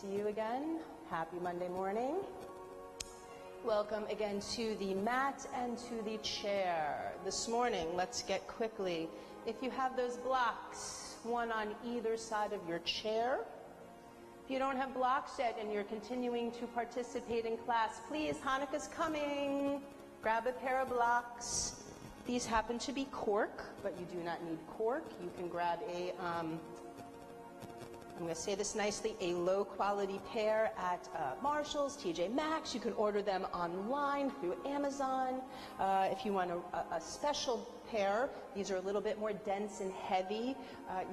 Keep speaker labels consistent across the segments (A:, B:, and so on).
A: See you again. Happy Monday morning. Welcome again to the mat and to the chair. This morning, let's get quickly. If you have those blocks, one on either side of your chair. If you don't have blocks yet and you're continuing to participate in class, please, Hanukkah's coming. Grab a pair of blocks. These happen to be cork, but you do not need cork. You can grab a, I'm going to say this nicely, a low-quality pair at Marshall's, TJ Maxx. You can order them online through Amazon. If you want a special pair, these are a little bit more dense and heavy.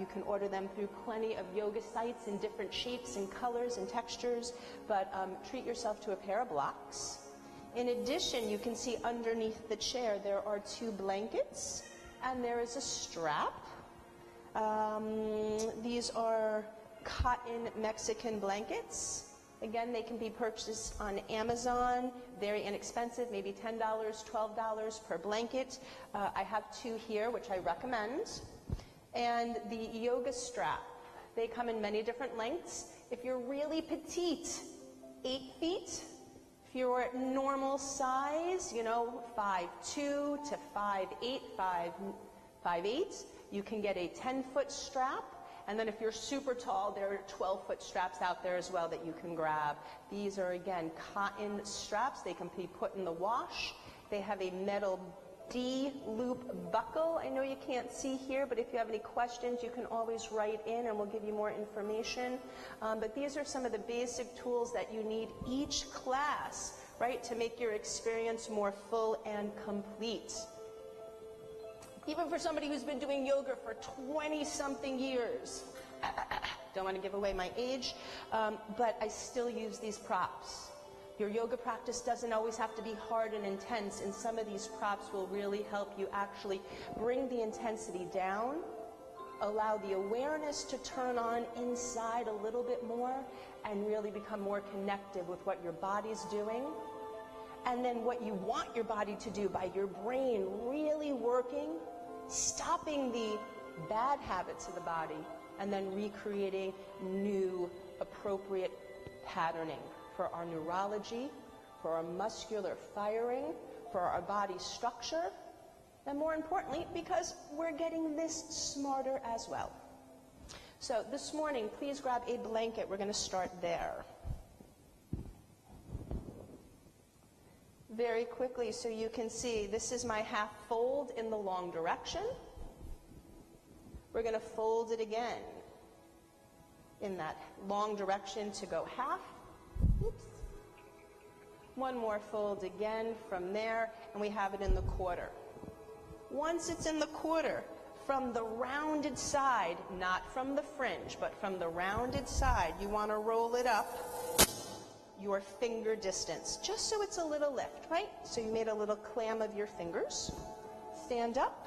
A: You can order them through plenty of yoga sites in different shapes and colors and textures, but treat yourself to a pair of blocks. In addition, you can see underneath the chair there are two blankets and there is a strap. These are cotton Mexican blankets. Again, they can be purchased on Amazon, very inexpensive, maybe $10, $12 per blanket. I have two here, which I recommend. And the yoga strap, they come in many different lengths. If you're really petite, 8 feet. If you're normal size, 5'2" to 5'8", 5'8", you can get a 10-foot strap. And then if you're super tall, there are 12-foot straps out there as well that you can grab. These are, again, cotton straps. They can be put in the wash. They have a metal D-loop buckle. I know you can't see here, but if you have any questions, you can always write in and we'll give you more information. But these are some of the basic tools that you need each class, right, to make your experience more full and complete. Even for somebody who's been doing yoga for 20-something years. Don't want to give away my age, but I still use these props. Your yoga practice doesn't always have to be hard and intense, and some of these props will really help you actually bring the intensity down, allow the awareness to turn on inside a little bit more, and really become more connected with what your body's doing. And then what you want your body to do by your brain really working, stopping the bad habits of the body, and then recreating new appropriate patterning for our neurology, for our muscular firing, for our body structure, and more importantly, because we're getting this smarter as well. So this morning, please grab a blanket. We're going to start there. Very quickly, so you can see, this is my half fold in the long direction. We're going to fold it again in that long direction to go half. Oops. One more fold again from there, and we have it in the quarter. Once it's in the quarter, from the rounded side, not from the fringe, but from the rounded side, you want to roll it up your finger distance, just so it's a little lift, right? So you made a little clam of your fingers. Stand up.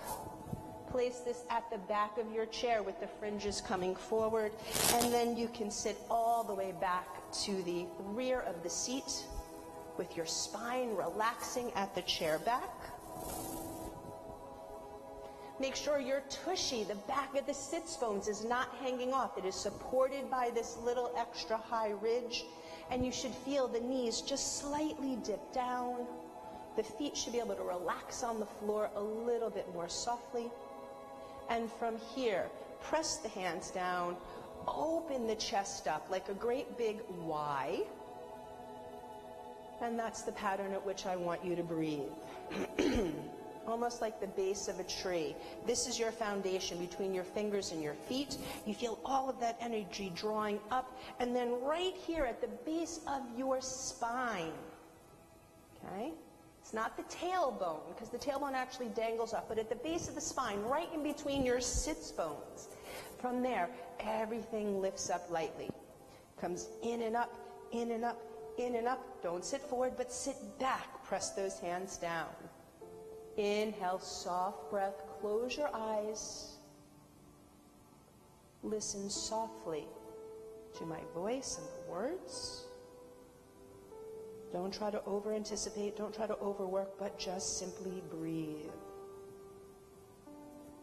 A: Place this at the back of your chair with the fringes coming forward, and then you can sit all the way back to the rear of the seat with your spine relaxing at the chair back. Make sure your tushy, the back of the sits bones, is not hanging off. It is supported by this little extra high ridge, and you should feel the knees just slightly dip down. The feet should be able to relax on the floor a little bit more softly. And from here, press the hands down, open the chest up like a great big Y. And that's the pattern at which I want you to breathe. Almost like the base of a tree. This is your foundation between your fingers and your feet. You feel all of that energy drawing up, and then right here at the base of your spine. Okay? It's not the tailbone, because the tailbone actually dangles up, but at the base of the spine, right in between your sits bones. From there, everything lifts up lightly. Comes in and up, in and up, in and up. Don't sit forward, but sit back. Press those hands down. Inhale, soft breath. Close your eyes. Listen softly to my voice and the words. Don't try to over-anticipate. Don't try to overwork, but just simply breathe.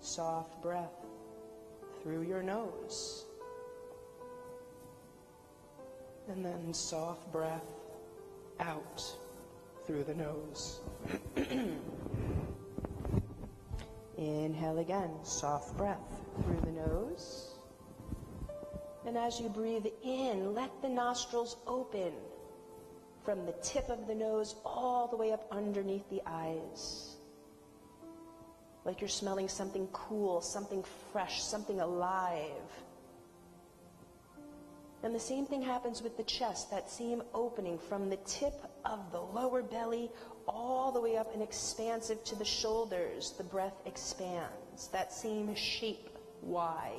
A: Soft breath through your nose. And then soft breath out through the nose. Inhale again, soft breath through the nose. And as you breathe in, let the nostrils open from the tip of the nose all the way up underneath the eyes. Like you're smelling something cool, something fresh, something alive. And the same thing happens with the chest, that same opening from the tip of the lower belly all the way up and expansive to the shoulders. The breath expands, that same shape, Y.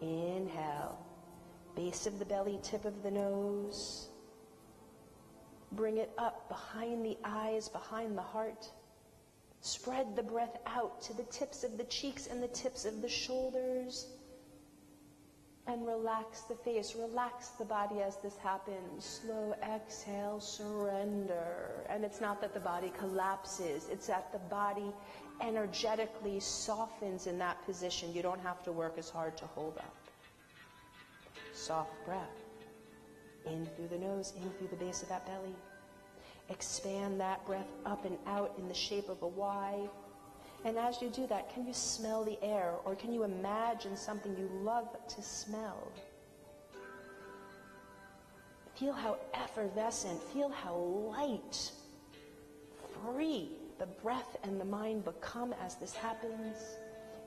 A: Inhale, base of the belly, tip of the nose. Bring it up behind the eyes, behind the heart. Spread the breath out to the tips of the cheeks and the tips of the shoulders. And relax the face, relax the body as this happens. Slow exhale, surrender. And it's not that the body collapses, it's that the body energetically softens in that position. You don't have to work as hard to hold up. Soft breath. In through the nose, in through the base of that belly. Expand that breath up and out in the shape of a Y. And as you do that, can you smell the air, or can you imagine something you love to smell? Feel how effervescent, feel how light, free the breath and the mind become as this happens.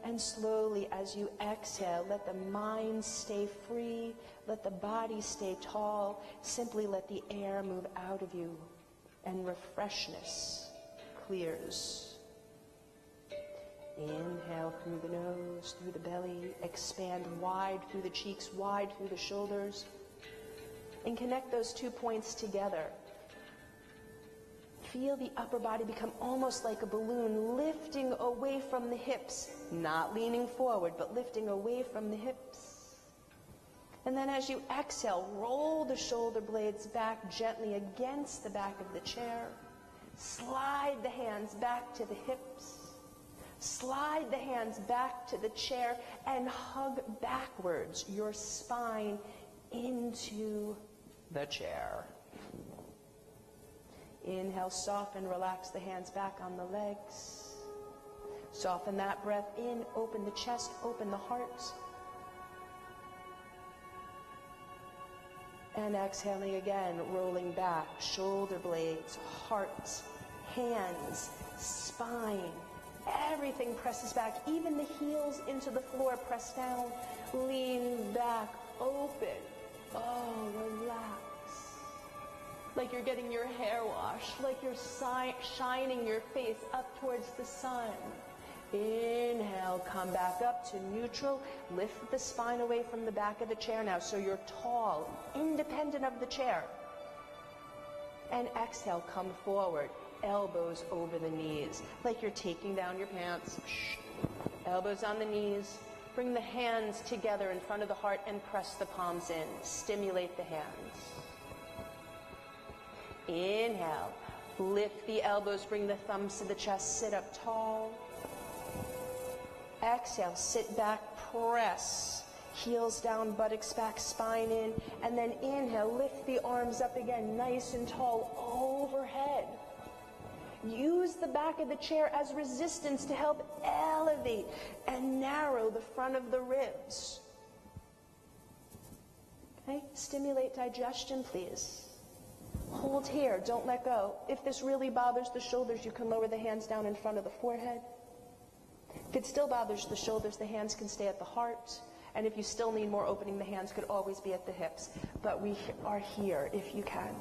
A: And slowly, as you exhale, let the mind stay free, let the body stay tall. Simply let the air move out of you, and refreshness clears. Inhale through the nose, through the belly, expand wide through the cheeks, wide through the shoulders, and connect those 2 points together. Feel the upper body become almost like a balloon, lifting away from the hips, not leaning forward, but lifting away from the hips. And then as you exhale, roll the shoulder blades back gently against the back of the chair. Slide the hands back to the hips. Slide the hands back to the chair and hug backwards your spine into the chair. Inhale, soften, relax the hands back on the legs. Soften that breath in, open the chest, open the heart. And exhaling again, rolling back, shoulder blades, heart, hands, spine. Everything presses back, even the heels into the floor, press down, lean back, open. Oh, relax. Like you're getting your hair washed, like you're shining your face up towards the sun. Inhale, come back up to neutral. Lift the spine away from the back of the chair now so you're tall, independent of the chair. And exhale, come forward. Elbows over the knees, like you're taking down your pants. Elbows on the knees. Bring the hands together in front of the heart and press the palms in. Stimulate the hands. Inhale. Lift the elbows, bring the thumbs to the chest, sit up tall. Exhale, sit back, press. Heels down, buttocks back, spine in. And then inhale, lift the arms up again, nice and tall, overhead. Use the back of the chair as resistance to help elevate and narrow the front of the ribs. Okay, stimulate digestion, please. Hold here, don't let go. If this really bothers the shoulders, you can lower the hands down in front of the forehead. If it still bothers the shoulders, the hands can stay at the heart. And if you still need more opening, the hands could always be at the hips. But we are here if you can.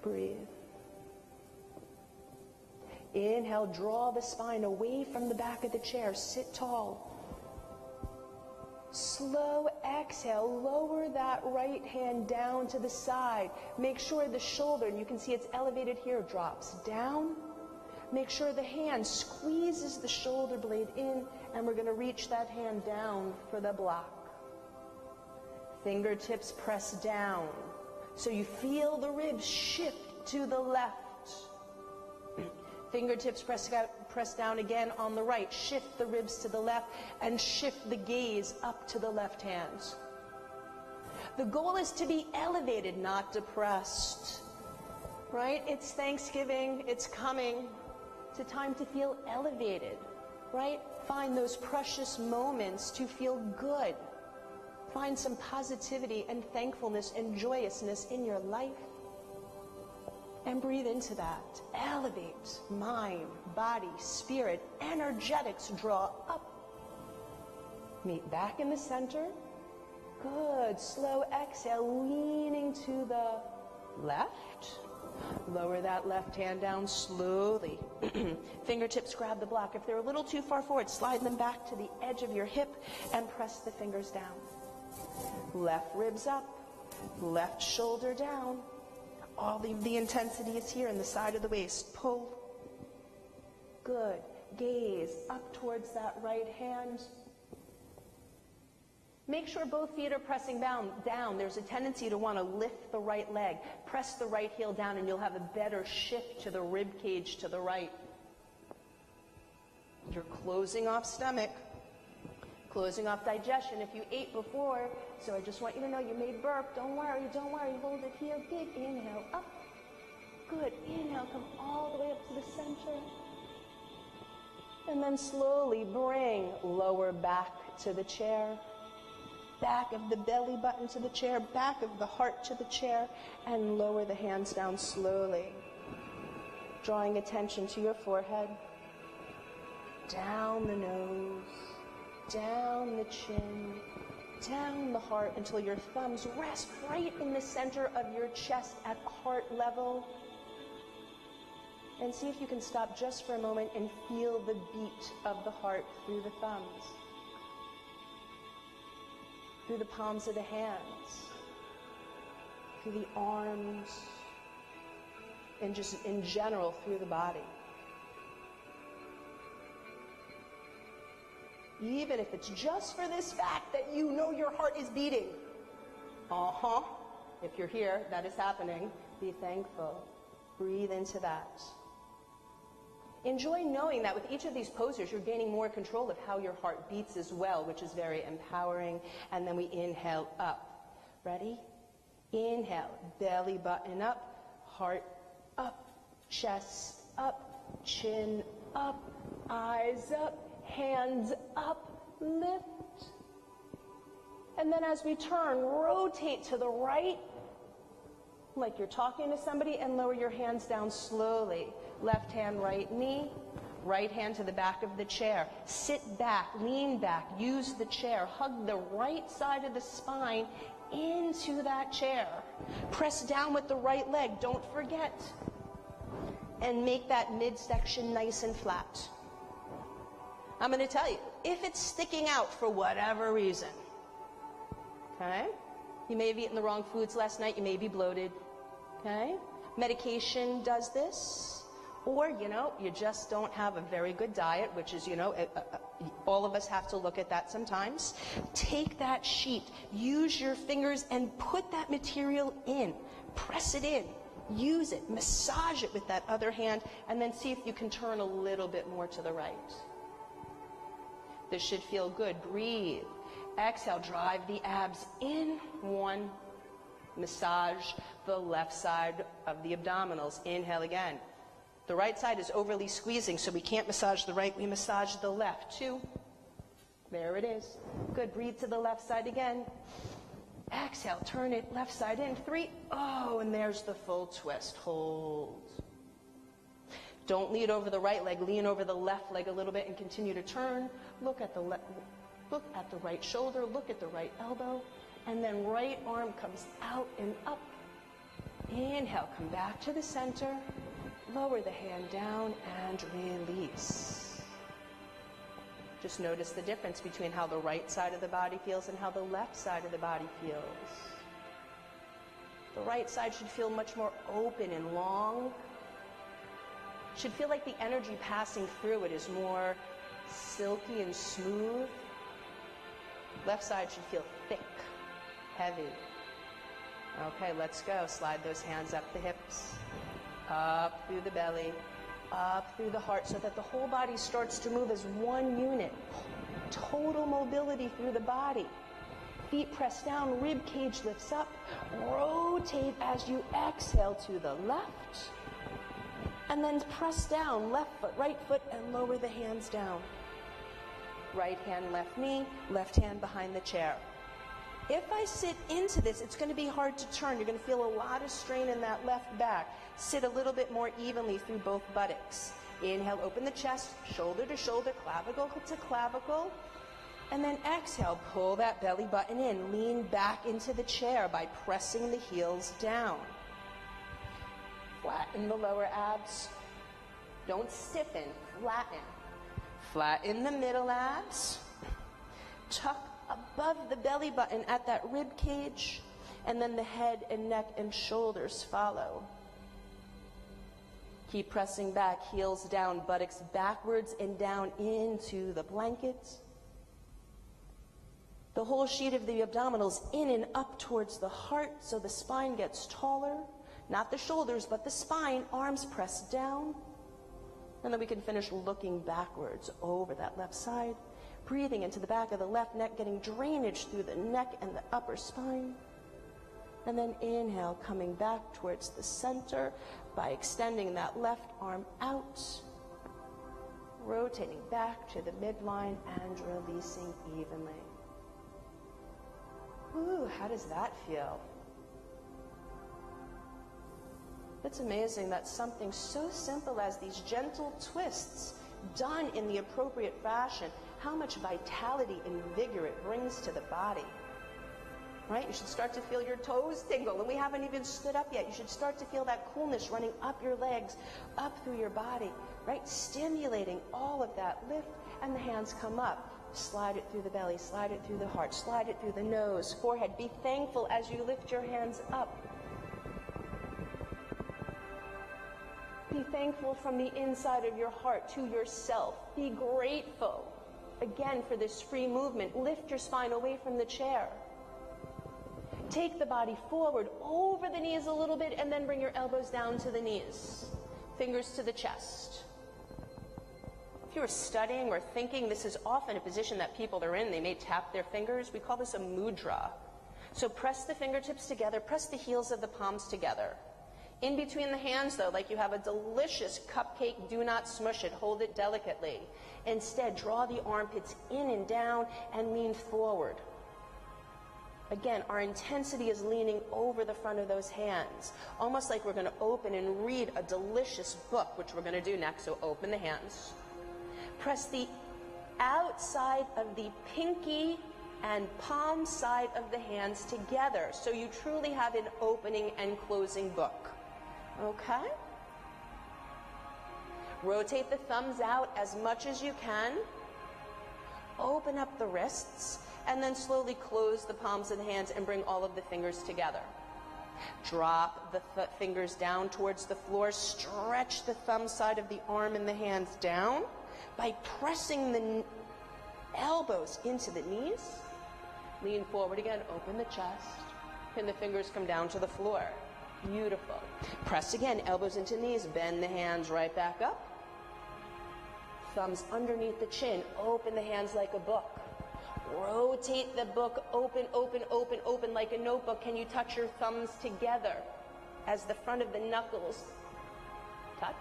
A: Breathe. Inhale, draw the spine away from the back of the chair. Sit tall. Slow exhale, lower that right hand down to the side. Make sure the shoulder, and you can see it's elevated here, drops down. Make sure the hand squeezes the shoulder blade in, and we're going to reach that hand down for the block. Fingertips press down, so you feel the ribs shift to the left. Fingertips press down again on the right. Shift the ribs to the left and shift the gaze up to the left hand. The goal is to be elevated, not depressed. Right? It's Thanksgiving. It's coming. It's a time to feel elevated. Right? Find those precious moments to feel good. Find some positivity and thankfulness and joyousness in your life. And breathe into that. Elevate mind, body, spirit, energetics draw up. Meet back in the center. Good. Slow exhale, leaning to the left. Lower that left hand down slowly. Fingertips grab the block. If they're a little too far forward, slide them back to the edge of your hip and press the fingers down. Left ribs up. Left shoulder down. All the intensity is here in the side of the waist. Pull. Good. Gaze up towards that right hand. Make sure both feet are pressing down. There's a tendency to want to lift the right leg. Press the right heel down and you'll have a better shift to the rib cage to the right. You're closing off stomach, closing off digestion if you ate before. So I just want you to know you may burp. Don't worry. Hold it here. Big inhale up. Good. Inhale, come all the way up to the center. And then slowly bring lower back to the chair. Back of the belly button to the chair, back of the heart to the chair, and lower the hands down slowly. Drawing attention to your forehead, down the nose, down the chin, down the heart until your thumbs rest right in the center of your chest at heart level. And see if you can stop just for a moment and feel the beat of the heart through the thumbs. Through the palms of the hands, through the arms, and just in general through the body. Even if it's just for this fact that you know your heart is beating. If you're here, that is happening. Be thankful. Breathe into that. Enjoy knowing that with each of these poses, you're gaining more control of how your heart beats as well, which is very empowering. And then we inhale up. Ready? Inhale, belly button up, heart up, chest up, chin up, eyes up, hands up, lift. And then as we turn, rotate to the right, like you're talking to somebody, and lower your hands down slowly. Left hand, right knee, right hand to the back of the chair. Sit back, lean back, use the chair. Hug the right side of the spine into that chair. Press down with the right leg, don't forget. And make that midsection nice and flat. I'm going to tell you, if it's sticking out for whatever reason, okay? You may have eaten the wrong foods last night, you may be bloated, okay? Medication does this. Or, you just don't have a very good diet, which is, all of us have to look at that sometimes. Take that sheet, use your fingers, and put that material in. Press it in. Use it. Massage it with that other hand, and then see if you can turn a little bit more to the right. This should feel good. Breathe. Exhale. Drive the abs in. 1. Massage the left side of the abdominals. Inhale again. The right side is overly squeezing, so we can't massage the right, we massage the left. 2. There it is. Good. Breathe to the left side again. Exhale. Turn it left side in. 3. Oh, and there's the full twist. Hold. Don't lean over the right leg. Lean over the left leg a little bit and continue to turn. Look at the right shoulder. Look at the right elbow. And then right arm comes out and up. Inhale. Come back to the center. Lower the hand down and release. Just notice the difference between how the right side of the body feels and how the left side of the body feels. The right side should feel much more open and long. Should feel like the energy passing through it is more silky and smooth. Left side should feel thick, heavy. Okay, let's go. Slide those hands up the hips. Up through the belly, up through the heart, so that the whole body starts to move as one unit. Total mobility through the body. Feet press down, rib cage lifts up. Rotate as you exhale to the left. And then press down, left foot, right foot, and lower the hands down. Right hand, left knee, left hand behind the chair. If I sit into this, it's going to be hard to turn. You're going to feel a lot of strain in that left back. Sit a little bit more evenly through both buttocks. Inhale, open the chest, shoulder to shoulder, clavicle to clavicle. And then exhale, pull that belly button in. Lean back into the chair by pressing the heels down. Flatten the lower abs. Don't stiffen, flatten. Flatten the middle abs. Tuck above the belly button at that rib cage, and then the head and neck and shoulders follow. Keep pressing back, heels down, buttocks backwards and down into the blanket. The whole sheet of the abdominals in and up towards the heart so the spine gets taller. Not the shoulders, but the spine, arms pressed down. And then we can finish looking backwards over that left side. Breathing into the back of the left neck, getting drainage through the neck and the upper spine. And then inhale, coming back towards the center by extending that left arm out. Rotating back to the midline and releasing evenly. Ooh, how does that feel? It's amazing that something so simple as these gentle twists done in the appropriate fashion, how much vitality and vigor it brings to the body. Right? You should start to feel your toes tingle, and we haven't even stood up yet. You should start to feel that coolness running up your legs, up through your body, right? Stimulating all of that lift, and the hands come up. Slide it through the belly, slide it through the heart, slide it through the nose, forehead. Be thankful as you lift your hands up. Be thankful from the inside of your heart to yourself. Be grateful, again, for this free movement. Lift your spine away from the chair. Take the body forward, over the knees a little bit, and then bring your elbows down to the knees. Fingers to the chest. If you were studying or thinking, this is often a position that people are in. They may tap their fingers. We call this a mudra. So press the fingertips together. Press the heels of the palms together. In between the hands, though, like you have a delicious cupcake, do not smush it. Hold it delicately. Instead, draw the armpits in and down and lean forward. Again, our intensity is leaning over the front of those hands, almost like we're going to open and read a delicious book, which we're going to do next. So open the hands. Press the outside of the pinky and palm side of the hands together, so you truly have an opening and closing book. Okay? Rotate the thumbs out as much as you can. Open up the wrists, and then slowly close the palms of the hands and bring all of the fingers together. Drop the fingers down towards the floor. Stretch the thumb side of the arm and the hands down by pressing the elbows into the knees. Lean forward again, open the chest. Pin the fingers, come down to the floor. Beautiful. Press again, elbows into knees, bend the hands right back up. Thumbs underneath the chin, open the hands like a book. Rotate the book, open, open, open, open like a notebook. Can you touch your thumbs together as the front of the knuckles touch?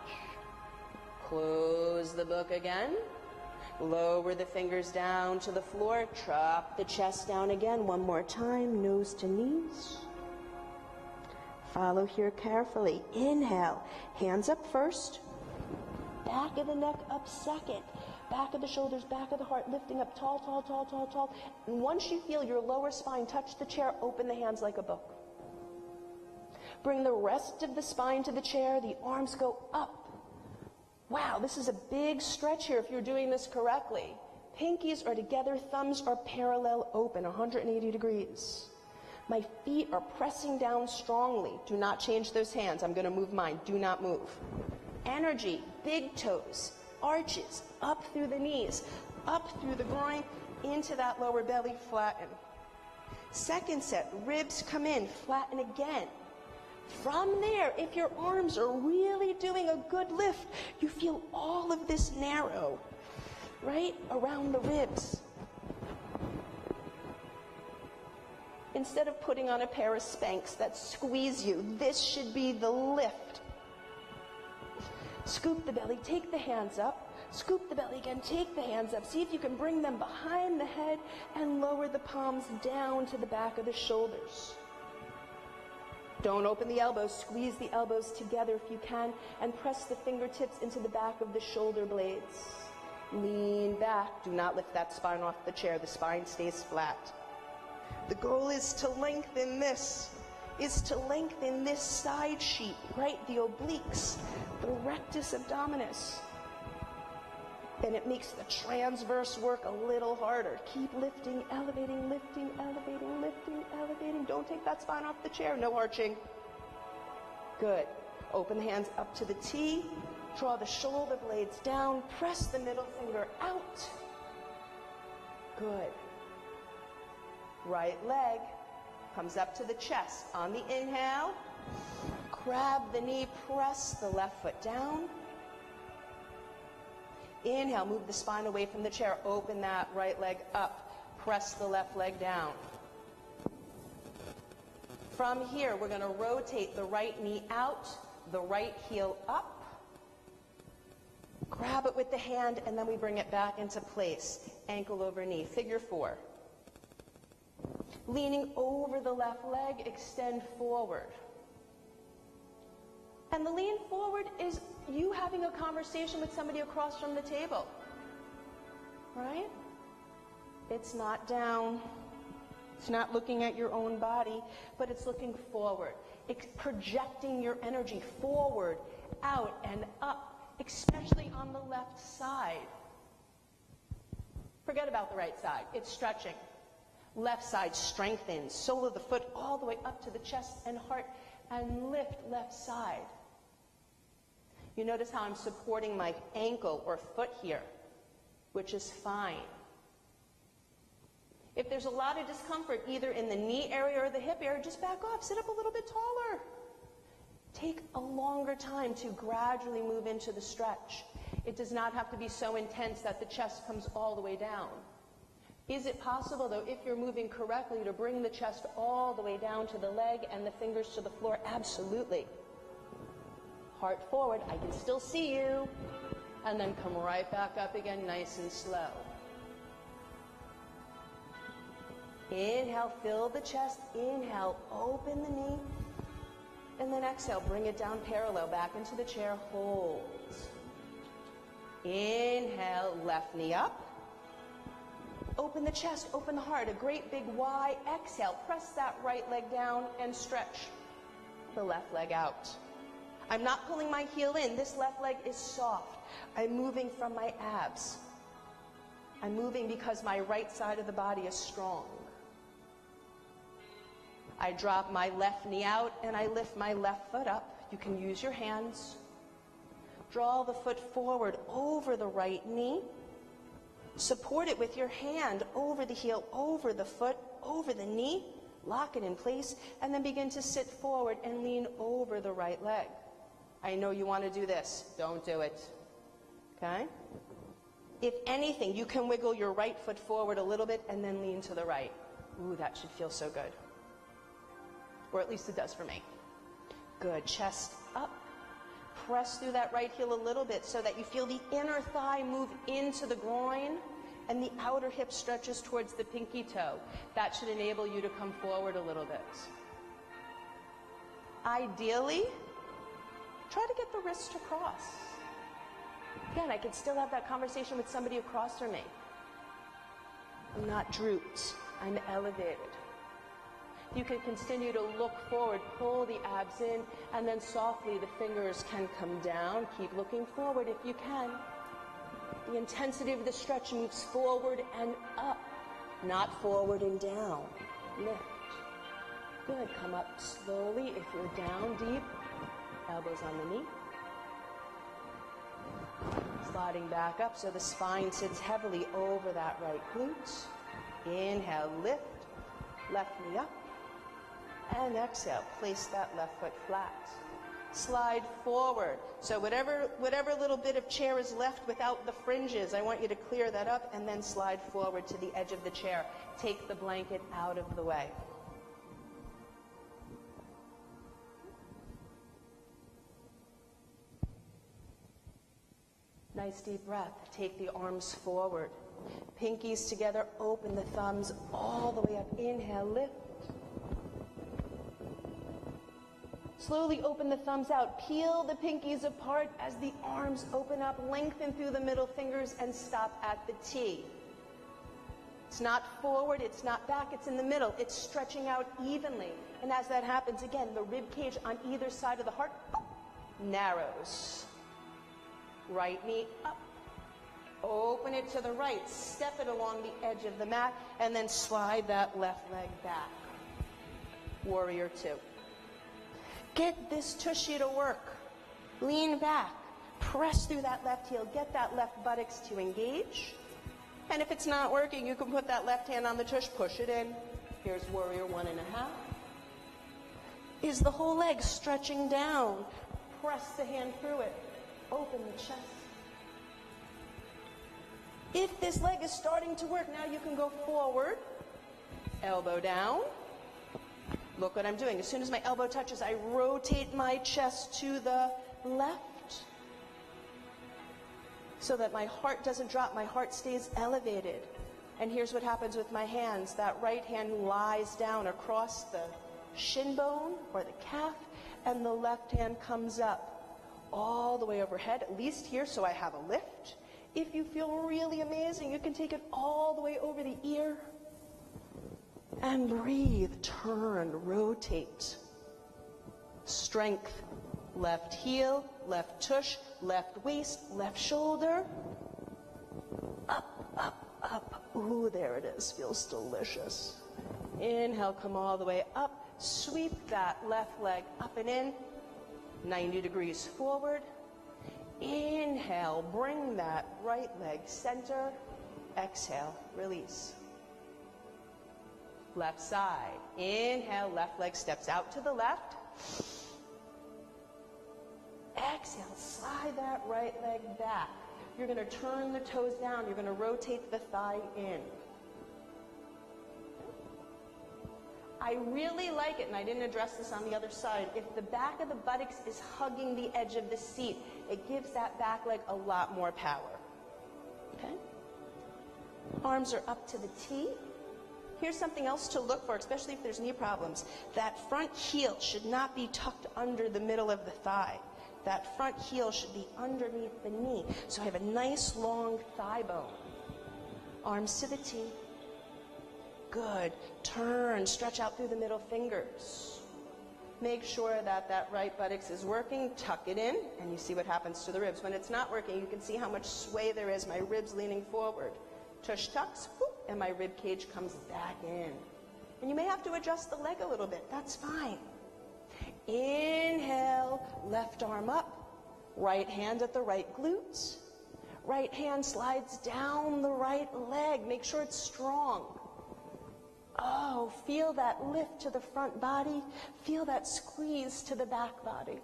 A: Close the book again. Lower the fingers down to the floor. Drop the chest down again. One more time, nose to knees. Follow here carefully. Inhale, hands up first. Back of the neck up second. Back of the shoulders, back of the heart, lifting up tall, tall, tall, tall, tall. And once you feel your lower spine touch the chair, open the hands like a book. Bring the rest of the spine to the chair. The arms go up. Wow, this is a big stretch here if you're doing this correctly. Pinkies are together, thumbs are parallel open, 180 degrees. My feet are pressing down strongly. Do not change those hands. I'm going to move mine. Do not move. Energy, big toes, arches, up through the knees, up through the groin, into that lower belly, flatten. Second set, ribs come in, flatten again. From there, if your arms are really doing a good lift, you feel all of this narrow, right, around the ribs. instead of putting on a pair of Spanx that squeeze you, this should be the lift. Scoop the belly, take the hands up. Scoop the belly again, take the hands up. See if you can bring them behind the head and lower the palms down to the back of the shoulders. Don't open the elbows, squeeze the elbows together if you can, and press the fingertips into the back of the shoulder blades. Lean back. Do not lift that spine off the chair. The spine stays flat. The goal is to lengthen this, side sheet, right? The obliques, the rectus abdominis. And it makes the transverse work a little harder. Keep lifting, elevating, lifting, elevating, lifting, elevating. Don't take that spine off the chair. No arching. Good. Open the hands up to the T. Draw the shoulder blades down. Press the middle finger out. Good. Right leg comes up to the chest. On the inhale, grab the knee, press the left foot down. Inhale, move the spine away from the chair. Open that right leg up. Press the left leg down. From here, we're going to rotate the right knee out, the right heel up. Grab it with the hand, and then we bring it back into place. Ankle over knee. Figure 4. Leaning over the left leg, extend forward. And the lean forward is you having a conversation with somebody across from the table, right? It's not down. It's not looking at your own body, but it's looking forward. It's projecting your energy forward, out, and up, especially on the left side. Forget about the right side. It's stretching. Left side strengthens. Sole of the foot all the way up to the chest and heart, and lift left side. You notice how I'm supporting my ankle or foot here, which is fine. If there's a lot of discomfort either in the knee area or the hip area, just back off, sit up a little bit taller. Take a longer time to gradually move into the stretch. It does not have to be so intense that the chest comes all the way down. Is it possible, though, if you're moving correctly, to bring the chest all the way down to the leg and the fingers to the floor? Absolutely. Heart forward. I can still see you. And then come right back up again, nice and slow. Inhale, fill the chest. Inhale, open the knee. And then exhale, bring it down parallel, back into the chair. Hold. Inhale, left knee up. Open the chest, open the heart, a great big Y. Exhale, press that right leg down and stretch the left leg out. I'm not pulling my heel in. This left leg is soft. I'm moving from my abs. I'm moving because my right side of the body is strong. I drop my left knee out and I lift my left foot up. You can use your hands. Draw the foot forward over the right knee. Support it with your hand over the heel, over the foot, over the knee. Lock it in place, and then begin to sit forward and lean over the right leg. I know you want to do this. Don't do it. Okay? If anything, you can wiggle your right foot forward a little bit and then lean to the right. Ooh, that should feel so good. Or at least it does for me. Good. Chest up. Press through that right heel a little bit so that you feel the inner thigh move into the groin and the outer hip stretches towards the pinky toe. That should enable you to come forward a little bit. Ideally, try to get the wrists to cross. Again, I can still have that conversation with somebody across from me. I'm not drooped. I'm elevated. You can continue to look forward, pull the abs in, and then softly the fingers can come down. Keep looking forward if you can. The intensity of the stretch moves forward and up, not forward and down. Lift. Good. Come up slowly if you're down deep. Elbows on the knee. Sliding back up so the spine sits heavily over that right glute. Inhale, lift. Left knee up. And exhale, place that left foot flat. Slide forward. So whatever little bit of chair is left without the fringes, I want you to clear that up and then slide forward to the edge of the chair. Take the blanket out of the way. Nice deep breath. Take the arms forward. Pinkies together, open the thumbs all the way up. Inhale, lift. Slowly open the thumbs out. Peel the pinkies apart as the arms open up. Lengthen through the middle fingers and stop at the T. It's not forward, it's not back, it's in the middle. It's stretching out evenly. And as that happens, again, the rib cage on either side of the heart narrows. Right knee up. Open it to the right. Step it along the edge of the mat. And then slide that left leg back. Warrior two. Get this tushy to work. Lean back. Press through that left heel. Get that left buttocks to engage. And if it's not working, you can put that left hand on the tush. Push it in. Here's warrior 1.5. Is the whole leg stretching down? Press the hand through it. Open the chest. If this leg is starting to work, now you can go forward. Elbow down. Look what I'm doing. As soon as my elbow touches, I rotate my chest to the left so that my heart doesn't drop. My heart stays elevated. And here's what happens with my hands. That right hand lies down across the shin bone or the calf, and the left hand comes up all the way overhead, at least here, so I have a lift. If you feel really amazing, you can take it all the way over the ear. And breathe, turn, rotate. Strength, left heel, left tush, left waist, left shoulder. Up, up, up. Ooh, there it is, feels delicious. Inhale, come all the way up. Sweep that left leg up and in. 90 degrees forward. Inhale, bring that right leg center. Exhale, release. Left side. Inhale, left leg steps out to the left. Exhale, slide that right leg back. You're going to turn the toes down. You're going to rotate the thigh in. I really like it, and I didn't address this on the other side. If the back of the buttocks is hugging the edge of the seat, it gives that back leg a lot more power. Okay? Arms are up to the T. Here's something else to look for, especially if there's knee problems. That front heel should not be tucked under the middle of the thigh. That front heel should be underneath the knee. So I have a nice long thigh bone. Arms to the T. Good. Turn, stretch out through the middle fingers. Make sure that that right buttocks is working. Tuck it in, and you see what happens to the ribs. When it's not working, you can see how much sway there is. My ribs leaning forward. Tush tucks, whoop, and my rib cage comes back in. And you may have to adjust the leg a little bit. That's fine. Inhale, left arm up. Right hand at the right glute. Right hand slides down the right leg. Make sure it's strong. Oh, feel that lift to the front body. Feel that squeeze to the back body.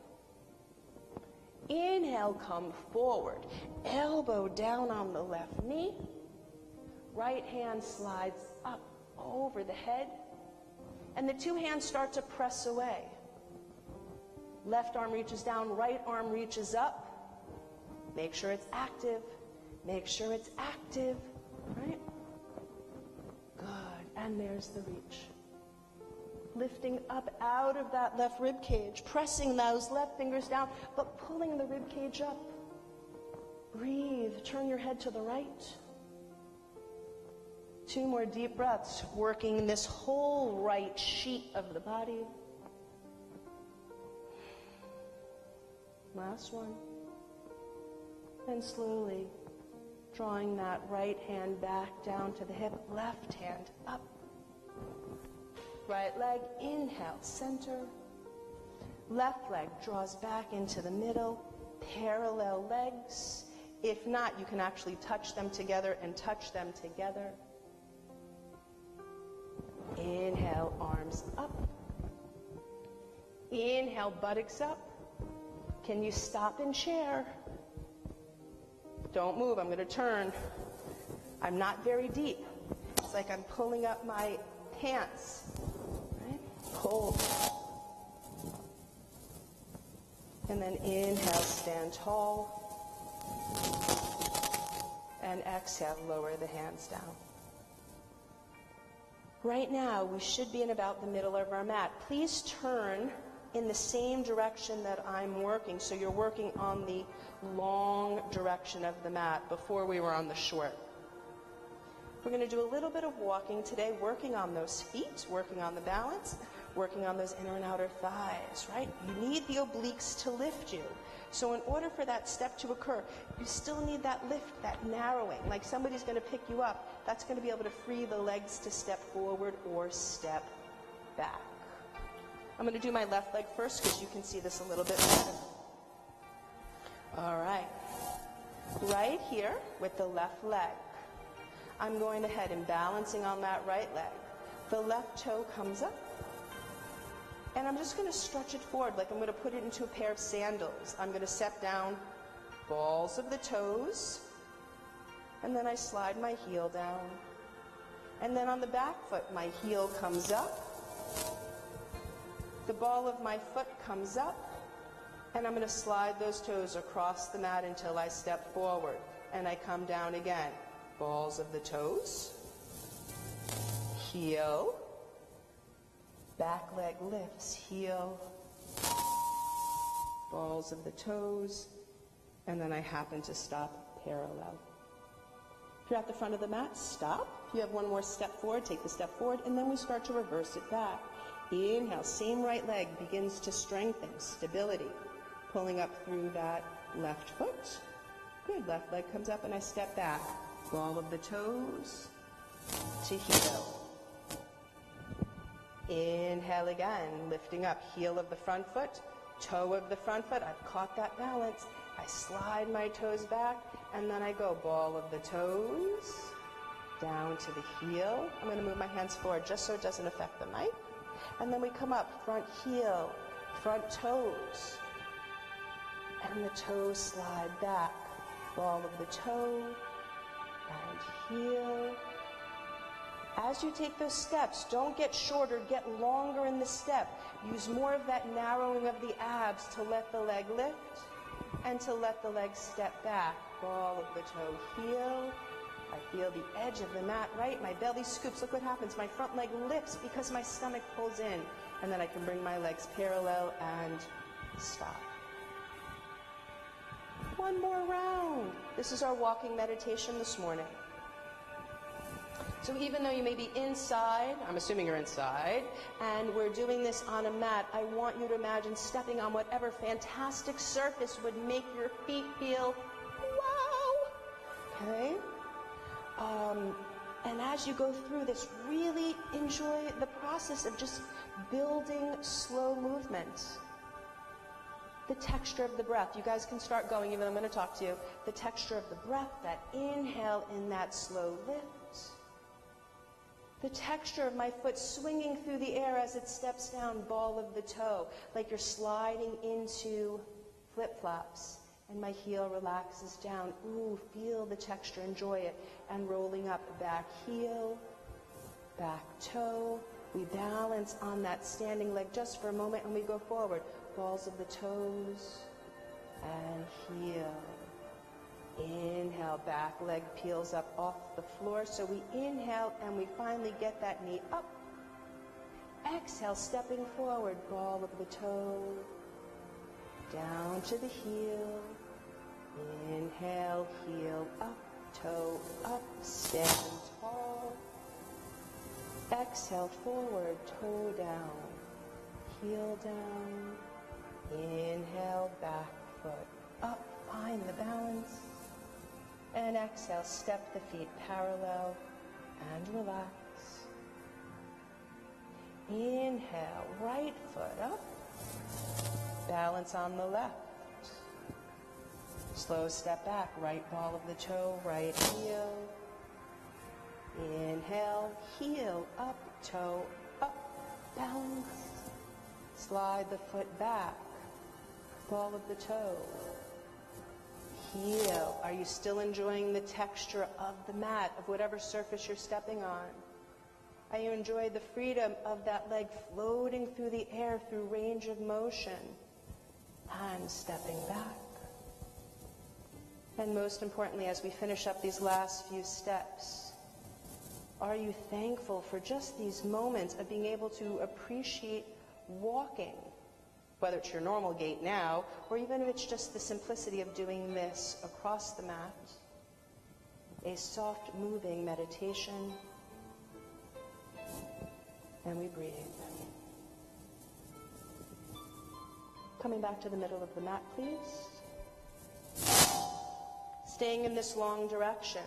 A: Inhale, come forward. Elbow down on the left knee. Right hand slides up over the head. And the two hands start to press away. Left arm reaches down, right arm reaches up. Make sure it's active. Make sure it's active. Right? Good. And there's the reach. Lifting up out of that left rib cage, pressing those left fingers down, but pulling the rib cage up. Breathe. Turn your head to the right. 2 more deep breaths, working this whole right sheet of the body. Last one. And slowly drawing that right hand back down to the hip, left hand up. Right leg, inhale, center. Left leg draws back into the middle, parallel legs. If not, you can actually touch them together and touch them together. Inhale, arms up. Inhale, buttocks up. Can you stop in chair? Don't move, I'm going to turn. I'm not very deep. It's like I'm pulling up my pants. Right? Hold. And then inhale, stand tall. And exhale, lower the hands down. Right now, we should be in about the middle of our mat. Please turn in the same direction that I'm working. So you're working on the long direction of the mat before we were on the short. We're going to do a little bit of walking today, working on those feet, working on the balance, working on those inner and outer thighs, right? You need the obliques to lift you. So in order for that step to occur, you still need that lift, that narrowing. Like somebody's going to pick you up. That's going to be able to free the legs to step forward or step back. I'm going to do my left leg first because you can see this a little bit better. All right. Right here with the left leg. I'm going ahead and balancing on that right leg. The left toe comes up. And I'm just going to stretch it forward like I'm going to put it into a pair of sandals. I'm going to step down, balls of the toes, and then I slide my heel down. And then on the back foot, my heel comes up. The ball of my foot comes up, and I'm going to slide those toes across the mat until I step forward. And I come down again. Balls of the toes, heel, back leg lifts, heel, balls of the toes, and then I happen to stop parallel. If you're at the front of the mat, stop. If you have one more step forward, take the step forward, and then we start to reverse it back. Inhale, same right leg begins to strengthen, stability, pulling up through that left foot. Good, left leg comes up and I step back. Ball of the toes to heel. Inhale again, lifting up, heel of the front foot, toe of the front foot. I've caught that balance. I slide my toes back, and then I go ball of the toes, down to the heel. I'm going to move my hands forward just so it doesn't affect the mic. And then we come up, front heel, front toes, and the toes slide back. Ball of the toe, and heel. As you take those steps, don't get shorter, get longer in the step. Use more of that narrowing of the abs to let the leg lift and to let the leg step back. Ball of the toe, heel. I feel the edge of the mat, right? My belly scoops. Look what happens. My front leg lifts because my stomach pulls in. And then I can bring my legs parallel and stop. One more round. This is our walking meditation this morning. So even though you may be inside, I'm assuming you're inside, and we're doing this on a mat, I want you to imagine stepping on whatever fantastic surface would make your feet feel, wow! Okay? And as you go through this, really enjoy the process of just building slow movement. The texture of the breath. You guys can start going, even though I'm going to talk to you. The texture of the breath, that inhale in that slow lift. The texture of my foot swinging through the air as it steps down, ball of the toe, like you're sliding into flip-flops. And my heel relaxes down. Ooh, feel the texture, enjoy it. And rolling up, back heel, back toe. We balance on that standing leg just for a moment, and we go forward. Balls of the toes, and heel. Inhale, back leg peels up off the floor. So we inhale, and we finally get that knee up. Exhale, stepping forward, ball of the toe, down to the heel. Inhale, heel up, toe up, stand tall. Exhale, forward, toe down, heel down. Inhale, back foot up, find the balance. And exhale, step the feet parallel and relax. Inhale, right foot up. Balance on the left. Slow step back, right ball of the toe, right heel. Inhale, heel up, toe up, balance. Slide the foot back, ball of the toe. Heel. Are you still enjoying the texture of the mat, of whatever surface you're stepping on? Are you enjoying the freedom of that leg floating through the air through range of motion? And stepping back. And most importantly, as we finish up these last few steps, are you thankful for just these moments of being able to appreciate walking, whether it's your normal gait now, or even if it's just the simplicity of doing this across the mat, a soft moving meditation, and we breathe. Coming back to the middle of the mat, please. Staying in this long direction.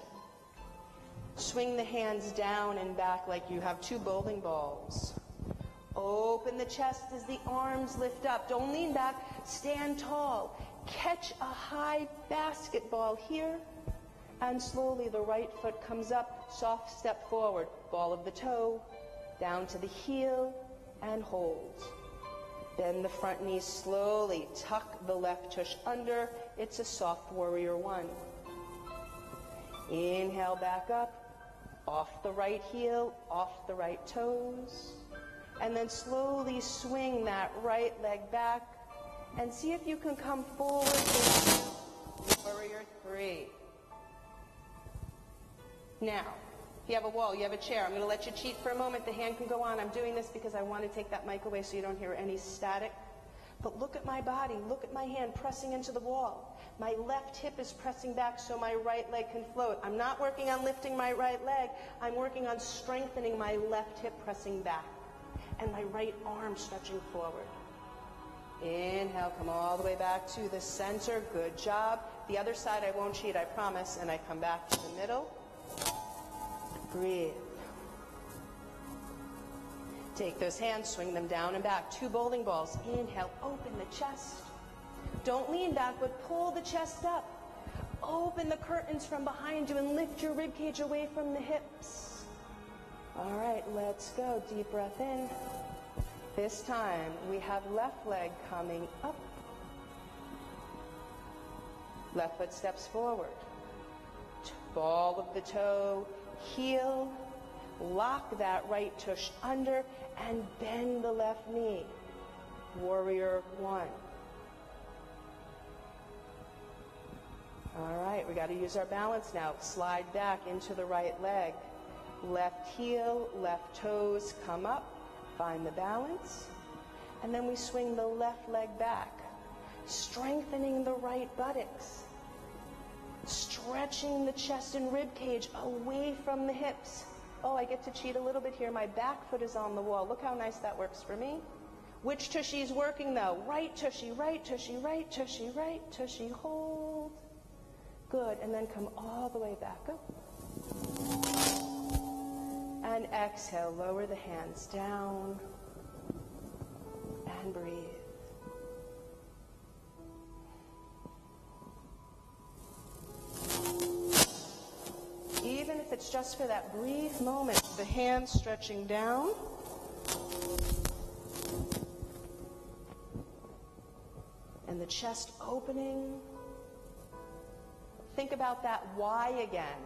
A: Swing the hands down and back like you have two bowling balls. Open the chest as the arms lift up. Don't lean back. Stand tall. Catch a high basketball here. And slowly the right foot comes up. Soft step forward. Ball of the toe. Down to the heel. And hold. Bend the front knee slowly. Tuck the left tush under. It's a soft warrior one. Inhale back up. Off the right heel, off the right toes. And then slowly swing that right leg back. And see if you can come forward to warrior three. Now, if you have a wall, you have a chair, I'm going to let you cheat for a moment. The hand can go on. I'm doing this because I want to take that mic away so you don't hear any static. But look at my body. Look at my hand pressing into the wall. My left hip is pressing back so my right leg can float. I'm not working on lifting my right leg. I'm working on strengthening my left hip pressing back. And my right arm stretching forward. Inhale, come all the way back to the center. Good job. The other side I won't cheat, I promise. And I come back to the middle. Breathe. Take those hands, swing them down and back. Two bowling balls. Inhale, open the chest. Don't lean back, but pull the chest up. Open the curtains from behind you and lift your ribcage away from the hips. All right, let's go. Deep breath in. This time, we have left leg coming up. Left foot steps forward. Ball of the toe, heel. Lock that right tush under and bend the left knee. Warrior one. All right, we got to use our balance now. Slide back into the right leg. Left heel, left toes come up. Find the balance. And then we swing the left leg back. Strengthening the right buttocks. Stretching the chest and rib cage away from the hips. Oh, I get to cheat a little bit here. My back foot is on the wall. Look how nice that works for me. Which tushy is working though? Right tushy, right tushy, right tushy, right tushy. Hold. Good. And then come all the way back up. And exhale. Lower the hands down. And breathe. Even if it's just for that brief moment, the hands stretching down. And the chest opening. Think about that why again.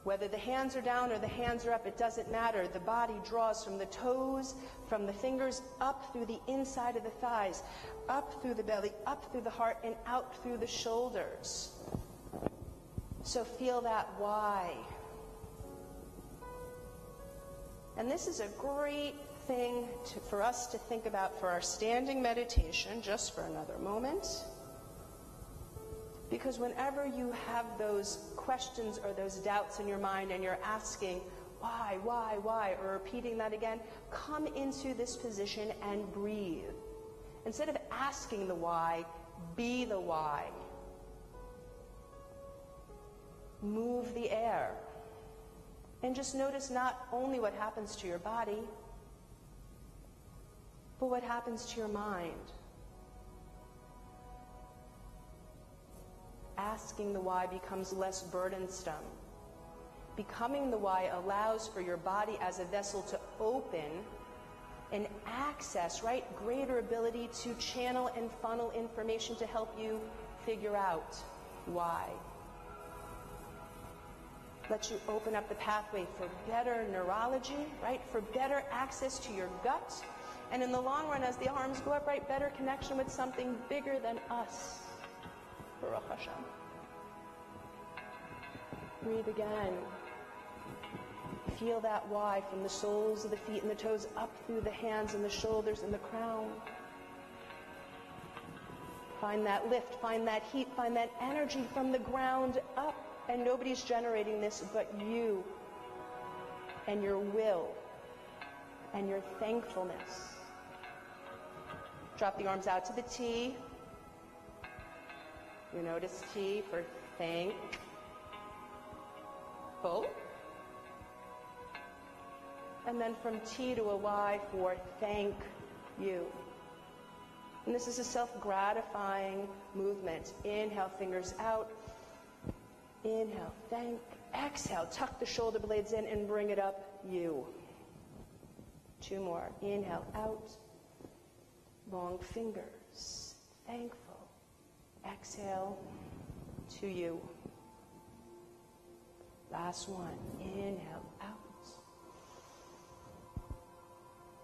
A: Whether the hands are down or the hands are up, it doesn't matter. The body draws from the toes, from the fingers, up through the inside of the thighs, up through the belly, up through the heart, and out through the shoulders. So feel that why. And this is a great thing for us to think about for our standing meditation, just for another moment. Because whenever you have those questions or those doubts in your mind and you're asking, why, or repeating that again, come into this position and breathe. Instead of asking the why, be the why. Move the air. And just notice not only what happens to your body, but what happens to your mind. Asking the why becomes less burdensome. Becoming the why allows for your body as a vessel to open and access, right, greater ability to channel and funnel information to help you figure out why. Let you open up the pathway for better neurology, right, for better access to your gut, and in the long run, as the arms go up, right, better connection with something bigger than us. Baruch Hashem. Breathe again. Feel that Y from the soles of the feet and the toes up through the hands and the shoulders and the crown. Find that lift, find that heat, find that energy from the ground up. And nobody's generating this but you and your will and your thankfulness. Drop the arms out to the T. You notice T for thankful. And then from T to a Y for thank you. And this is a self-gratifying movement. Inhale, fingers out. Inhale, thank. Exhale, tuck the shoulder blades in and bring it up, you. 2 more. Inhale, out. Long fingers, thankful. Exhale, to you. Last one. Inhale, out.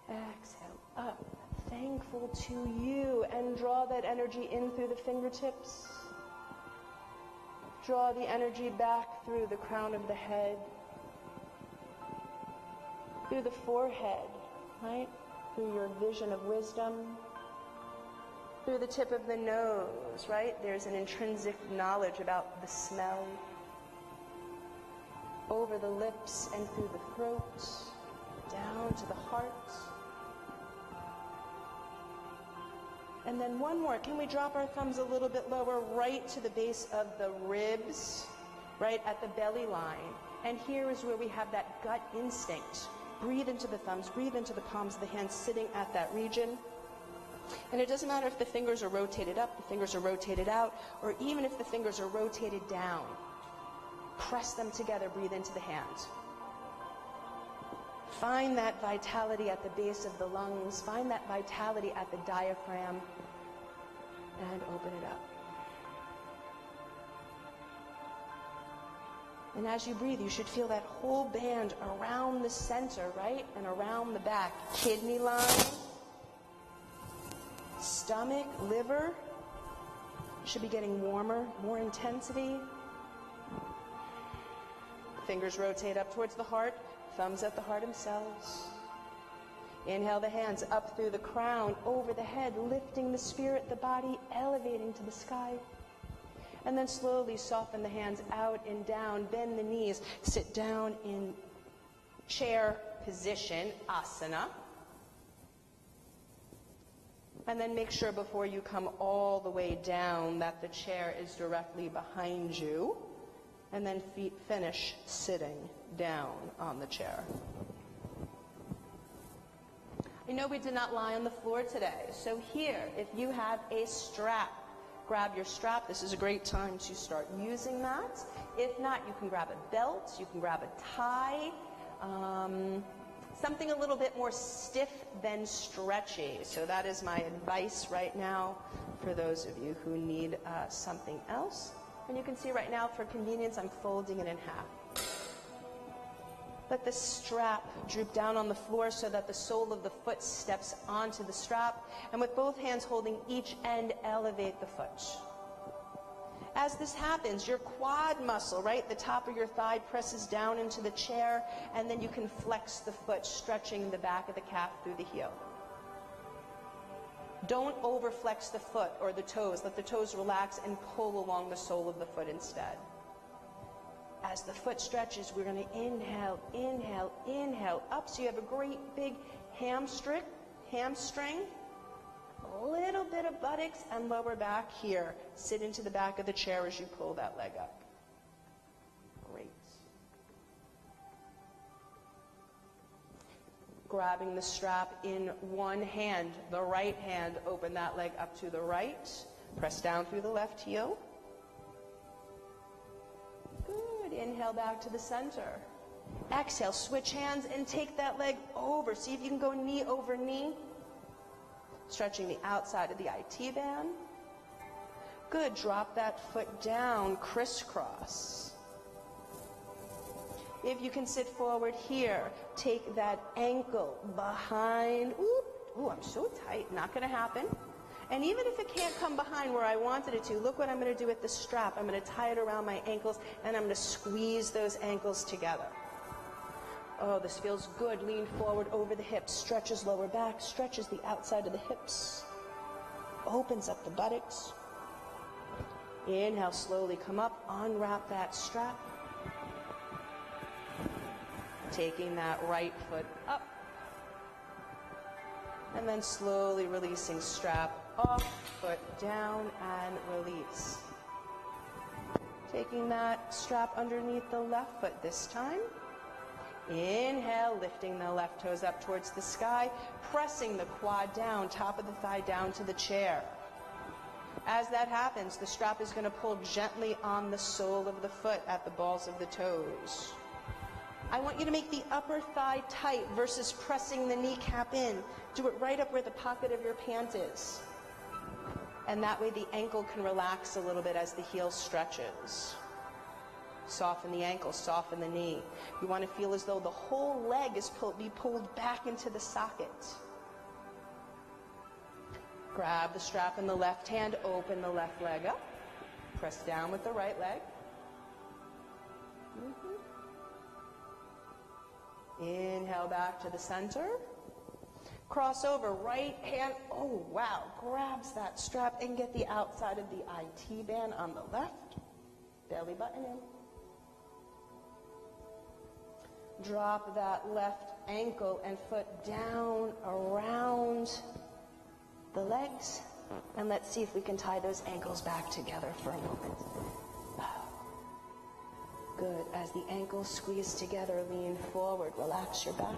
A: Exhale, up. Thankful to you. And draw that energy in through the fingertips. Draw the energy back through the crown of the head, through the forehead, right? Through your vision of wisdom, through the tip of the nose, right? There's an intrinsic knowledge about the smell. Over the lips and through the throat, down to the heart. And then one more. Can we drop our thumbs a little bit lower, right to the base of the ribs, right at the belly line? And here is where we have that gut instinct. Breathe into the thumbs, breathe into the palms of the hands, sitting at that region. And it doesn't matter if the fingers are rotated up, the fingers are rotated out, or even if the fingers are rotated down. Press them together, breathe into the hands. Find that vitality at the base of the lungs. Find that vitality at the diaphragm. And open it up. And as you breathe, you should feel that whole band around the center, right? And around the back. Kidney line, stomach, liver. Should be getting warmer, more intensity. Fingers rotate up towards the heart. Thumbs at the heart themselves. Inhale the hands up through the crown, over the head, lifting the spirit, the body, elevating to the sky. And then slowly soften the hands out and down, bend the knees, sit down in chair position, asana. And then make sure before you come all the way down that the chair is directly behind you. And then feet finish sitting down on the chair. I know we did not lie on the floor today. So here, if you have a strap, grab your strap. This is a great time to start using that. If not, you can grab a belt, you can grab a tie, something a little bit more stiff than stretchy. So that is my advice right now for those of you who need something else. And you can see right now, for convenience, I'm folding it in half. Let the strap droop down on the floor so that the sole of the foot steps onto the strap. And with both hands holding each end, elevate the foot. As this happens, your quad muscle, right, the top of your thigh presses down into the chair, and then you can flex the foot, stretching the back of the calf through the heel. Don't overflex the foot or the toes. Let the toes relax and pull along the sole of the foot instead. As the foot stretches, we're going to inhale, inhale, inhale up. So you have a great big hamstring, a little bit of buttocks and lower back here. Sit into the back of the chair as you pull that leg up. Great. Grabbing the strap in one hand, the right hand, open that leg up to the right. Press down through the left heel. Good. Inhale back to the center. Exhale, switch hands and take that leg over. See if you can go knee over knee. Stretching the outside of the IT band. Good. Drop that foot down, crisscross. If you can sit forward here, take that ankle behind. Ooh, I'm so tight. Not going to happen. And even if it can't come behind where I wanted it to, look what I'm going to do with the strap. I'm going to tie it around my ankles, and I'm going to squeeze those ankles together. Oh, this feels good. Lean forward over the hips, stretches lower back, stretches the outside of the hips, opens up the buttocks. Inhale, slowly come up, unwrap that strap. Taking that right foot up. And then slowly releasing strap off, foot down, and release. Taking that strap underneath the left foot this time. Inhale, lifting the left toes up towards the sky, pressing the quad down, top of the thigh down to the chair. As that happens, the strap is going to pull gently on the sole of the foot at the balls of the toes. I want you to make the upper thigh tight versus pressing the kneecap in. Do it right up where the pocket of your pant is. And that way the ankle can relax a little bit as the heel stretches. Soften the ankle, soften the knee. You want to feel as though the whole leg is pulled back into the socket. Grab the strap in the left hand, open the left leg up. Press down with the right leg. Inhale back to the center. Cross over, right hand, oh wow, grabs that strap and get the outside of the IT band on the left. Belly button in. Drop that left ankle and foot down around the legs. And let's see if we can tie those ankles back together for a moment. Good. As the ankles squeeze together, lean forward, relax your back.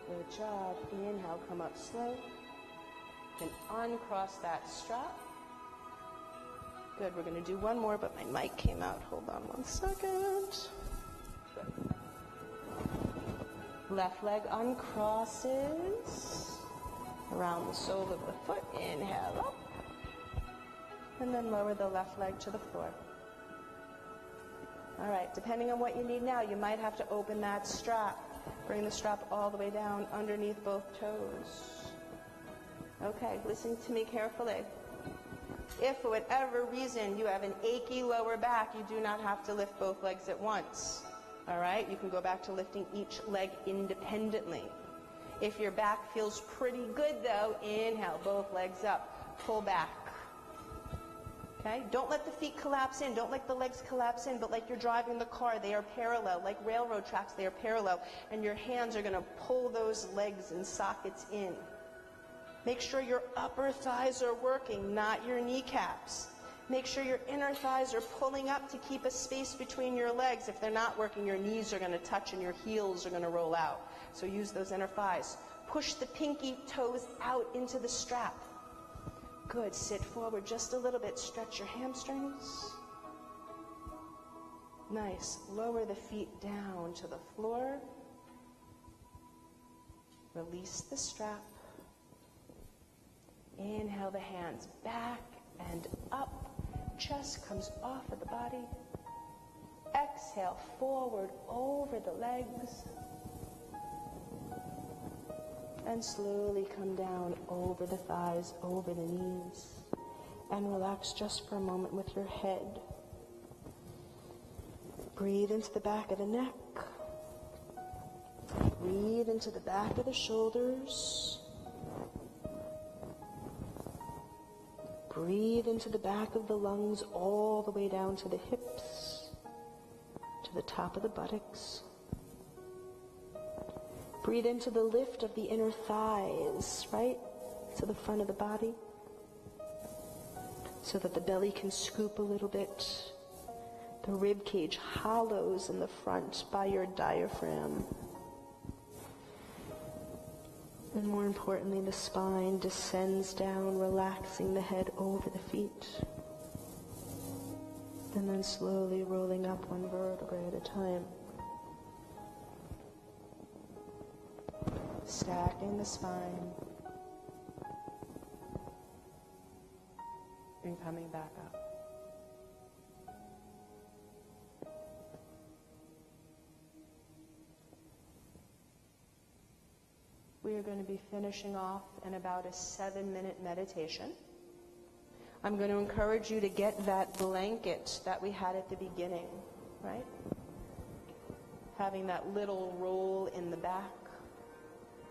A: Good job. Inhale, come up slow. Then uncross that strap. Good. We're going to do one more, but my mic came out. Hold on one second. Good. Left leg uncrosses around the sole of the foot. Inhale up. And then lower the left leg to the floor. All right, depending on what you need now, you might have to open that strap. Bring the strap all the way down underneath both toes. Okay, listen to me carefully. If for whatever reason you have an achy lower back, you do not have to lift both legs at once. All right, you can go back to lifting each leg independently. If your back feels pretty good though, inhale, both legs up, pull back. Okay, don't let the feet collapse in, don't let the legs collapse in, but like you're driving the car, they are parallel. Like railroad tracks, they are parallel, and your hands are going to pull those legs and sockets in. Make sure your upper thighs are working, not your kneecaps. Make sure your inner thighs are pulling up to keep a space between your legs. If they're not working, your knees are going to touch and your heels are going to roll out. So use those inner thighs. Push the pinky toes out into the strap. Good. Sit forward just a little bit. Stretch your hamstrings. Nice. Lower the feet down to the floor. Release the strap. Inhale the hands back and up. Chest comes off of the body. Exhale, forward over the legs. And slowly come down over the thighs, over the knees. And relax just for a moment with your head. Breathe into the back of the neck. Breathe into the back of the shoulders. Breathe into the back of the lungs all the way down to the hips, to the top of the buttocks. Breathe into the lift of the inner thighs, right, to the front of the body, so that the belly can scoop a little bit. The rib cage hollows in the front by your diaphragm. And more importantly, the spine descends down, relaxing the head over the feet. And then slowly rolling up one vertebrae at a time. Stacking the spine. And coming back up. we are going to be finishing off in about a 7-minute meditation. I'm going to encourage you to get that blanket that we had at the beginning, right? Having that little roll in the back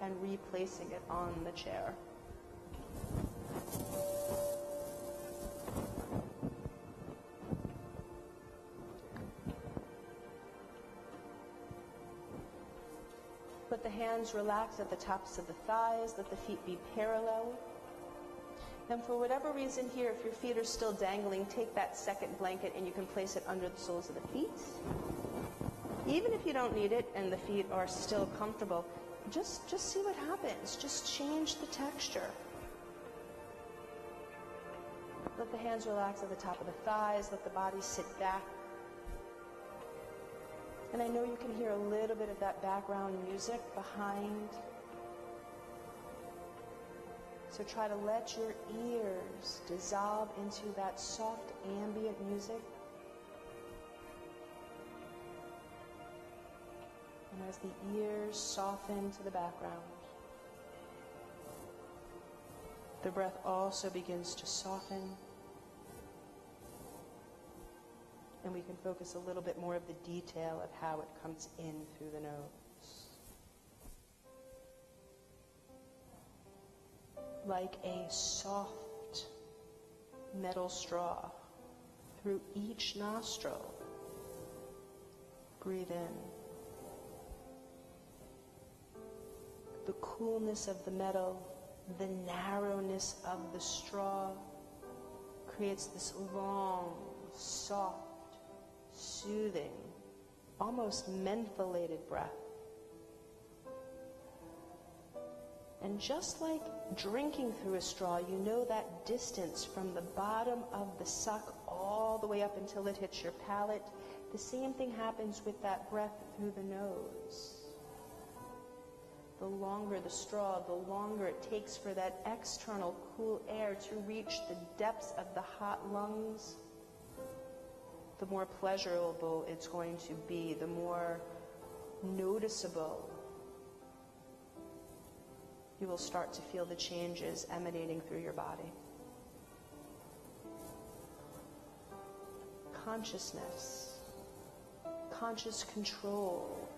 A: and replacing it on the chair. Let the hands relax at the tops of the thighs. Let the feet be parallel. And for whatever reason here, if your feet are still dangling, take that second blanket and you can place it under the soles of the feet. Even if you don't need it and the feet are still comfortable, just see what happens. Just change the texture. Let the hands relax at the top of the thighs. Let the body sit back. And I know you can hear a little bit of that background music behind. So try to let your ears dissolve into that soft ambient music. And as the ears soften to the background, the breath also begins to soften. And we can focus a little bit more of the detail of how it comes in through the nose. Like a soft metal straw through each nostril. Breathe in. The coolness of the metal, the narrowness of the straw creates this long, soft, soothing, almost mentholated breath. And just like drinking through a straw, you know that distance from the bottom of the suck all the way up until it hits your palate. The same thing happens with that breath through the nose. The longer the straw, the longer it takes for that external cool air to reach the depths of the hot lungs, the more pleasurable it's going to be, the more noticeable you will start to feel the changes emanating through your body. Consciousness, conscious control.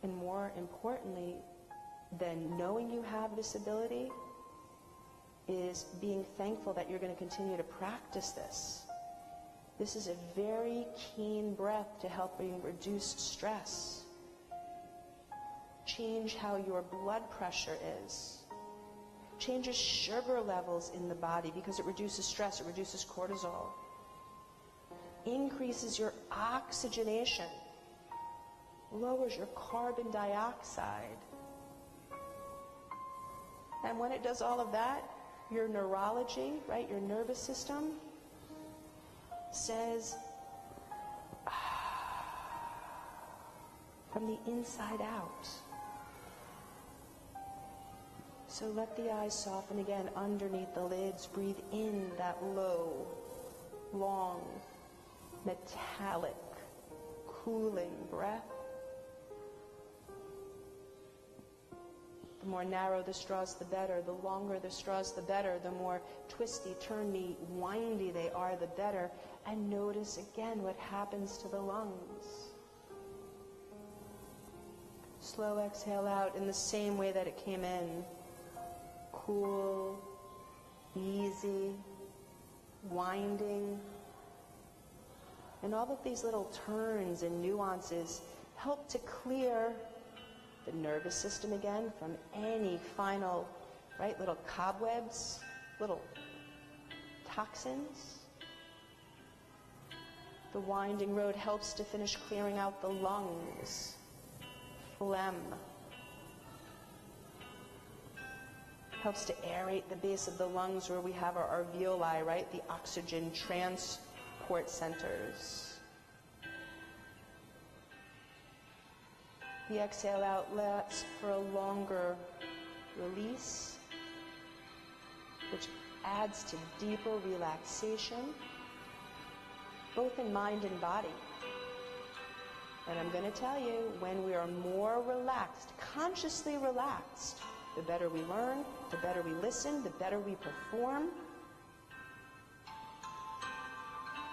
A: And more importantly than knowing you have this ability is being thankful that you're going to continue to practice this. This is a very keen breath to help you reduce stress. Change how your blood pressure is. Changes sugar levels in the body because it reduces stress, it reduces cortisol. Increases your oxygenation. Lowers your carbon dioxide. And when it does all of that, your neurology, right, your nervous system says, from the inside out. So let the eyes soften again underneath the lids. Breathe in that low, long, metallic, cooling breath. The more narrow the straws, the better. The longer the straws, the better. The more twisty, turny, windy they are, the better. And notice again what happens to the lungs. Slow exhale out in the same way that it came in. Cool, easy, winding. And all of these little turns and nuances help to clear the nervous system again from any final, right, little cobwebs, little toxins. The winding road helps to finish clearing out the lungs, phlegm. Helps to aerate the base of the lungs where we have our alveoli, right, the oxygen transport centers. The exhale out lets for a longer release, which adds to deeper relaxation, both in mind and body. And I'm going to tell you, when we are more relaxed, consciously relaxed, the better we learn, the better we listen, the better we perform.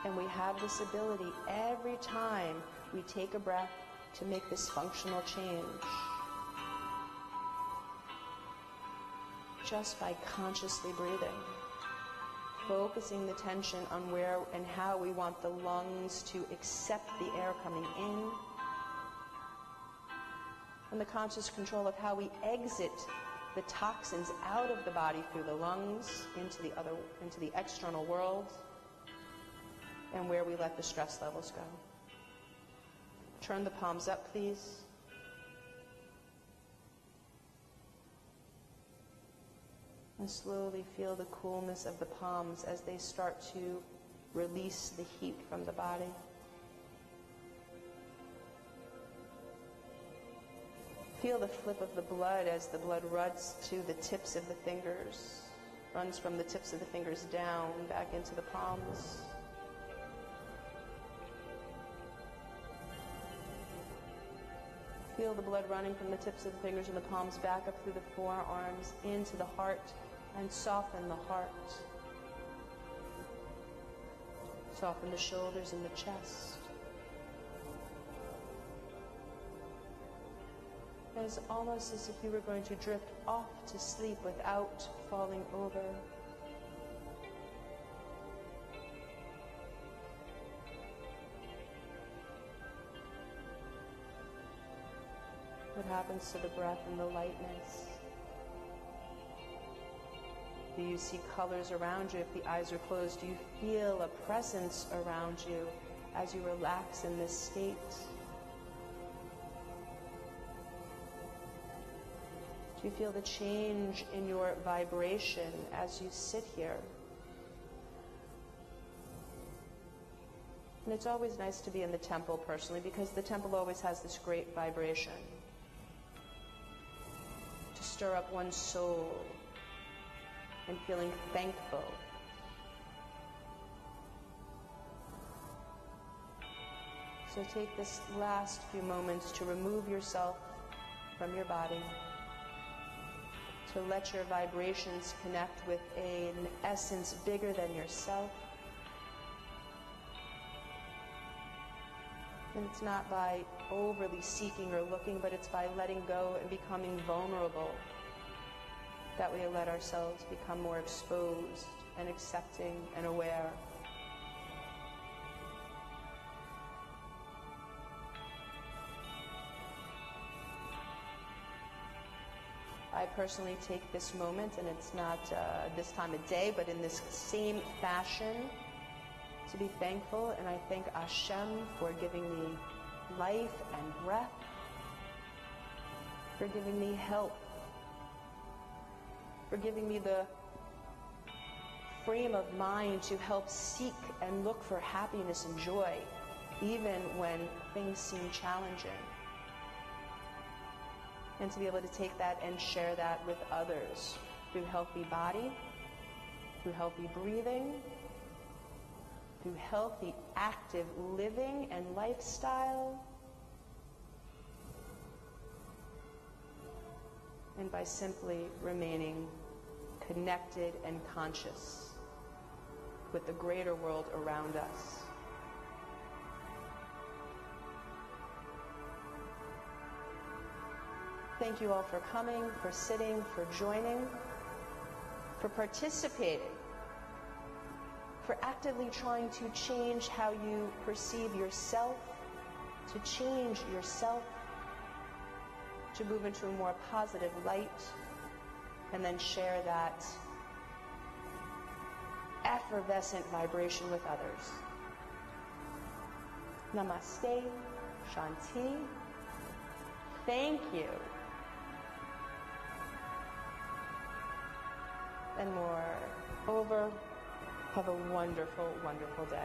A: And we have this ability every time we take a breath to make this functional change. Just by consciously breathing. Focusing the tension on where and how we want the lungs to accept the air coming in. And the conscious control of how we exit the toxins out of the body through the lungs into the external world, and where we let the stress levels go. Turn the palms up, please. And slowly feel the coolness of the palms as they start to release the heat from the body. Feel the flip of the blood as the blood runs to the tips of the fingers, runs from the tips of the fingers down, back into the palms. Feel the blood running from the tips of the fingers and the palms back up through the forearms into the heart, and soften the heart. Soften the shoulders and the chest. It's almost as if you were going to drift off to sleep without falling over. What happens to the breath and the lightness? Do you see colors around you if the eyes are closed? Do you feel a presence around you as you relax in this state? Do you feel the change in your vibration as you sit here? And it's always nice to be in the temple personally, because the temple always has this great vibration to stir up one's soul and feeling thankful. So take this last few moments to remove yourself from your body, to let your vibrations connect with an essence bigger than yourself. And it's not by overly seeking or looking, but it's by letting go and becoming vulnerable that we let ourselves become more exposed and accepting and aware. I personally take this moment, and it's not this time of day, but in this same fashion, to be thankful, and I thank Hashem for giving me life and breath, for giving me help, for giving me the frame of mind to help seek and look for happiness and joy, even when things seem challenging. And to be able to take that and share that with others through healthy body, through healthy breathing, through healthy, active living and lifestyle, and by simply remaining connected and conscious with the greater world around us. Thank you all for coming, for sitting, for joining, for participating, for actively trying to change how you perceive yourself, to change yourself, to move into a more positive light, and then share that effervescent vibration with others. Namaste, Shanti. Thank you. And more over. Have a wonderful, wonderful day.